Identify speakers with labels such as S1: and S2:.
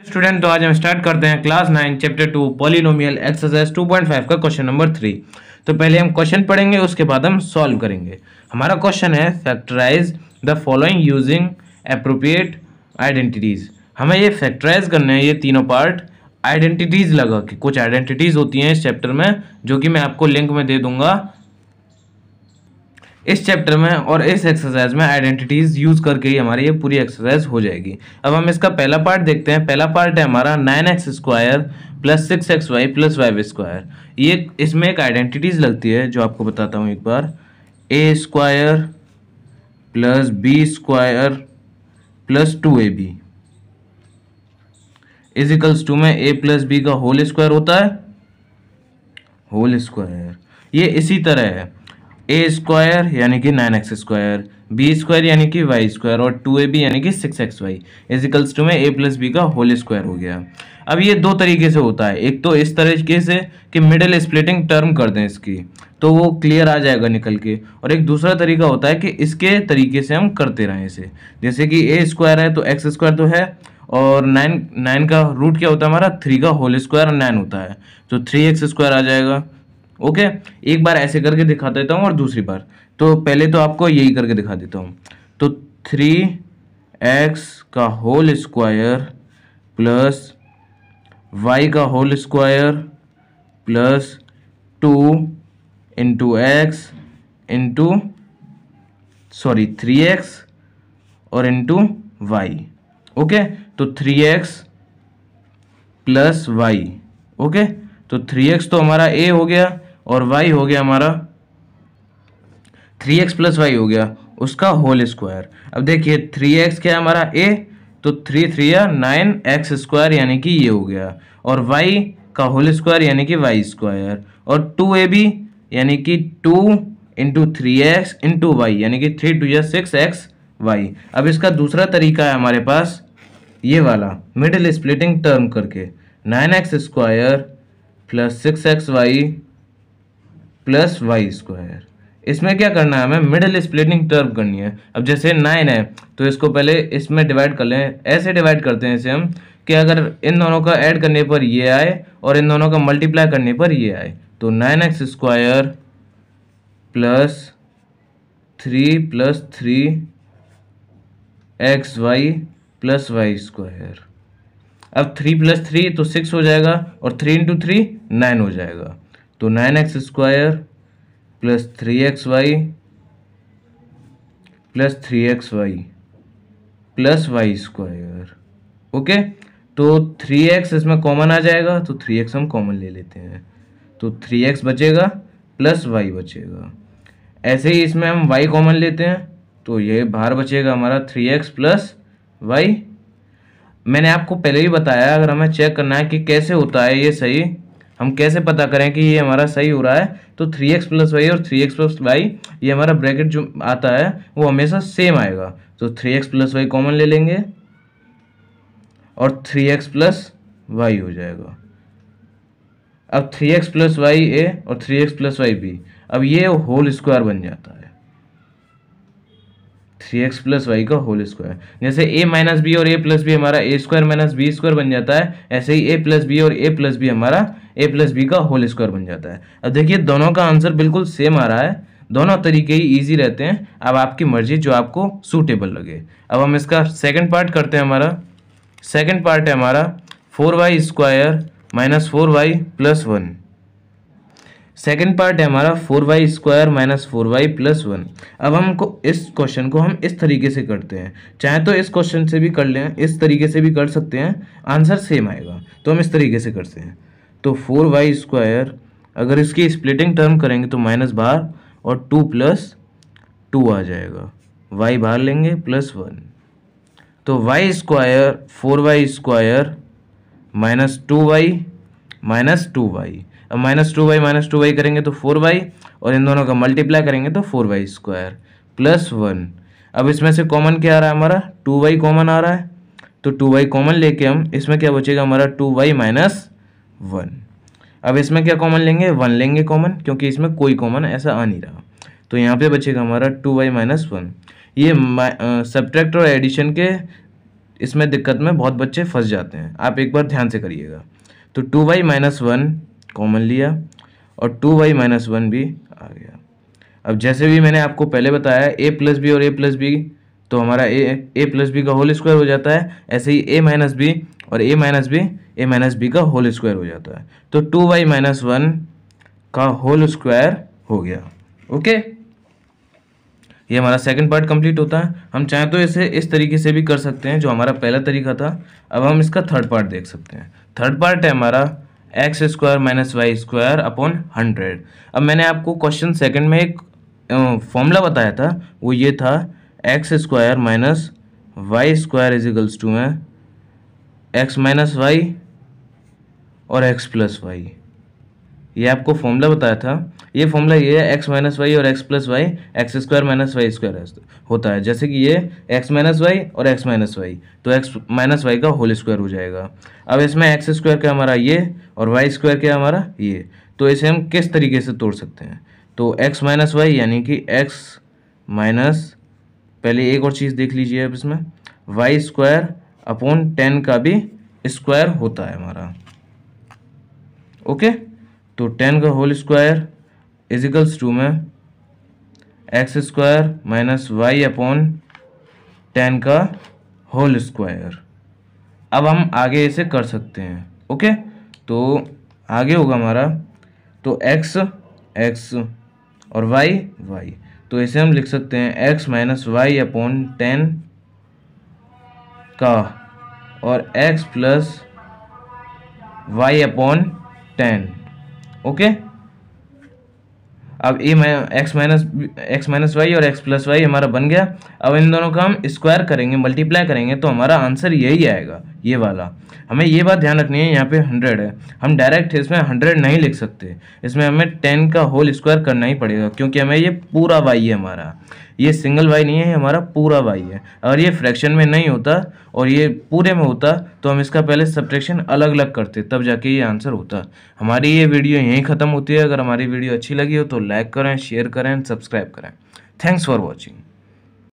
S1: Student, तो आज हम स्टार्ट करते हैं क्लास 9 चैप्टर 2 पॉलिनोमियल एक्सरसाइज 2.5 का क्वेश्चन नंबर 3। तो पहले हम क्वेश्चन पढ़ेंगे, उसके बाद हम सॉल्व करेंगे। हमारा क्वेश्चन है factorise the following using appropriate identities. हमें ये फैक्टराइज करने हैं, ये तीनों पार्ट आइडेंटिटीज लगा के। कुछ आइडेंटिटीज होती हैं इस चैप्टर में, जो कि मैं आपको लिंक में दे दूंगा इस चैप्टर में, और इस एक्सरसाइज में आइडेंटिटीज यूज करके ही हमारी ये पूरी एक्सरसाइज हो जाएगी। अब हम इसका पहला पार्ट देखते हैं। पहला पार्ट है हमारा 9x² plus 6xy plus 5y²। ये इसमें एक आइडेंटिटीज लगती है जो आपको बताता हूँ एक बार। a² plus b² plus 2ab equals to में a प्लस बी का होल स्क्वायर होता है, होल स्क्वायर। ये इसी तरह है a² यानी कि 9x², b² यानी कि y² और 2ab यानी कि 6xy इजिकल्स टू में a प्लस बी का होल स्क्वायर हो गया। अब ये दो तरीके से होता है, एक तो इस तरीके से कि मिडिल स्प्लिटिंग टर्म कर दें इसकी, तो वो क्लियर आ जाएगा निकल के, और एक दूसरा तरीका होता है कि इसके तरीके से हम करते रहें इसे। जैसे कि a² है तो x² तो है, और 9 का रूट क्या होता है हमारा 3 का होल स्क्वायर और 9 होता है, तो 3x² आ जाएगा। ओके, एक बार ऐसे करके दिखा देता हूँ और दूसरी बार। तो पहले तो आपको यही करके दिखा देता हूँ। तो 3x का होल स्क्वायर प्लस y का whole square plus 2 into x into 3x और इंटू y। ओके, तो 3x प्लस y। ओके, तो 3x तो हमारा a हो गया और y हो गया हमारा 3x प्लस y हो गया उसका होल स्क्वायर। अब देखिए 3x क्या है हमारा a, तो 3 3 9x² यानी कि ये हो गया, और y का होल स्क्वायर यानी कि y², और 2ab यानी कि 2 इंटू 3x इंटू y यानी कि 3 2 6xy। अब इसका दूसरा तरीका है हमारे पास ये वाला मिडिल स्प्लिटिंग टर्म करके, 9x² plus 6xy plus y²। इसमें क्या करना है, हमें मिडिल स्प्लिटिंग टर्म करनी है। अब जैसे 9 है तो इसको पहले इसमें डिवाइड कर लें। ऐसे डिवाइड करते हैं इसे हम कि अगर इन दोनों का ऐड करने पर ये आए और इन दोनों का मल्टीप्लाई करने पर ये आए, तो 9x² plus 3 plus 3xy plus y²। अब 3 प्लस 3 तो 6 हो जाएगा, और 3 इंटू 3 9 हो जाएगा, तो 9x² plus 3xy plus 3xy plus y²। Okay, तो 3x इसमें कॉमन आ जाएगा, तो 3x हम कॉमन ले लेते हैं, तो 3x बचेगा प्लस y बचेगा। ऐसे ही इसमें हम y कॉमन लेते हैं, तो ये बाहर बचेगा हमारा 3x प्लस y। मैंने आपको पहले ही बताया, अगर हमें चेक करना है कि कैसे होता है ये सही, हम कैसे पता करें कि ये हमारा सही हो रहा है, तो 3x प्लस वाई और 3x प्लस वाई ये हमारा ब्रैकेट जो आता है वो हमेशा सेम आएगा, तो 3x प्लस वाई कॉमन ले लेंगे और 3x प्लस वाई हो जाएगा। अब 3x प्लस वाई ए और 3x प्लस वाई बी, अब ये होल स्क्वायर बन जाता है 3x प्लस वाई का होल स्क्वायर। जैसे a माइनस बी और a प्लस बी हमारा a² माइनस b² बन जाता है, ऐसे ही a प्लस बी और a प्लस बी हमारा a प्लस बी का होल स्क्वायर बन जाता है। अब देखिए दोनों का आंसर बिल्कुल सेम आ रहा है, दोनों तरीके ही इजी रहते हैं। अब आपकी मर्जी जो आपको सूटेबल लगे। अब हम इसका सेकेंड पार्ट करते हैं। हमारा सेकेंड पार्ट है हमारा 4y² minus 4y plus 1। Second part है हमारा 4y² माइनस 4y प्लस 1। अब हमको इस क्वेश्चन को हम इस तरीके से करते हैं, चाहे तो इस क्वेश्चन से भी कर लें, इस तरीके से भी कर सकते हैं, आंसर सेम आएगा। तो हम इस तरीके से करते हैं, तो 4y² अगर इसकी स्प्लिटिंग टर्म करेंगे तो माइनस बाहर और 2 प्लस 2 आ जाएगा, y बाहर लेंगे प्लस 1, तो y² 4y² minus 2y minus 2y। अब माइनस 2y करेंगे तो 4y, और इन दोनों का मल्टीप्लाई करेंगे तो 4y² प्लस 1। अब इसमें से कॉमन क्या आ रहा है हमारा 2y कॉमन आ रहा है, तो 2y कॉमन लेके हम इसमें क्या बचेगा हमारा 2y माइनस 1। अब इसमें क्या कॉमन लेंगे 1 लेंगे कॉमन, क्योंकि इसमें कोई कॉमन ऐसा आ नहीं रहा, तो यहाँ पे बचेगा हमारा 2y माइनस 1। ये सब्ट्रैक्ट और एडिशन के इसमें दिक्कत में बहुत बच्चे फंस जाते हैं, आप एक बार ध्यान से करिएगा। तो 2y माइनस 1 कॉमन लिया और 2y माइनस 1 भी आ गया। अब जैसे भी मैंने आपको पहले बताया a प्लस बी और a प्लस बी, तो हमारा a प्लस बी का होल स्क्वायर हो जाता है, ऐसे ही a माइनस बी और a माइनस बी का होल स्क्वायर हो जाता है। तो 2y माइनस 1 का होल स्क्वायर हो गया। ओके, ये हमारा सेकंड पार्ट कंप्लीट होता है। हम चाहें तो इसे इस तरीके से भी कर सकते हैं जो हमारा पहला तरीका था। अब हम इसका थर्ड पार्ट देख सकते हैं। थर्ड पार्ट है हमारा x square minus y square upon 100। अब मैंने आपको क्वेश्चन सेकंड में एक फॉर्मूला बताया था, वो ये था x square minus y square is equals to में एक्स माइनस वाई और एक्स प्लस वाई। ये आपको फॉर्मूला बताया था। ये फॉर्मूला ये है एक्स माइनस वाई और x plus y x square minus y square होता है। जैसे कि ये एक्स माइनस वाई और एक्स माइनस वाई, तो एक्स माइनस वाई का होल स्क्वायर हो जाएगा। अब इसमें एक्स स्क्वायर क्या हमारा ये और वाई स्क्वायर क्या हमारा ये, तो इसे हम किस तरीके से तोड़ सकते हैं। तो एक्स माइनस वाई यानी कि एक्स माइनस, पहले एक और चीज़ देख लीजिए अब इसमें, वाई स्क्वायर अपॉन 10 का भी स्क्वायर होता है हमारा। ओके, तो 10 का whole square is equals to में x square minus y upon 10 का होल स्क्वायर। अब हम आगे इसे कर सकते हैं। ओके, तो आगे होगा हमारा तो एक्स एक्स और वाई वाई, तो इसे हम लिख सकते हैं एक्स माइनस वाई अपॉन 10 का और x plus y upon 10। Okay, अब एक्स माइनस वाई और एक्स प्लस वाई हमारा बन गया। अब इन दोनों का हम स्क्वायर करेंगे, मल्टीप्लाई करेंगे, तो हमारा आंसर यही आएगा, ये वाला। हमें ये बात ध्यान रखनी है, यहाँ पे 100 है, हम डायरेक्ट इसमें 100 नहीं लिख सकते, इसमें हमें 10 का होल स्क्वायर करना ही पड़ेगा, क्योंकि हमें ये पूरा वाई है हमारा, ये सिंगल वाई नहीं है, ये हमारा पूरा वाई है। अगर ये फ्रैक्शन में नहीं होता और ये पूरे में होता तो हम इसका पहले सब्ट्रैक्शन अलग अलग करते, तब जाके ये आंसर होता। हमारी ये वीडियो यहीं ख़त्म होती है। अगर हमारी वीडियो अच्छी लगी हो तो लाइक करें, शेयर करें, सब्सक्राइब करें। Thanks for watching.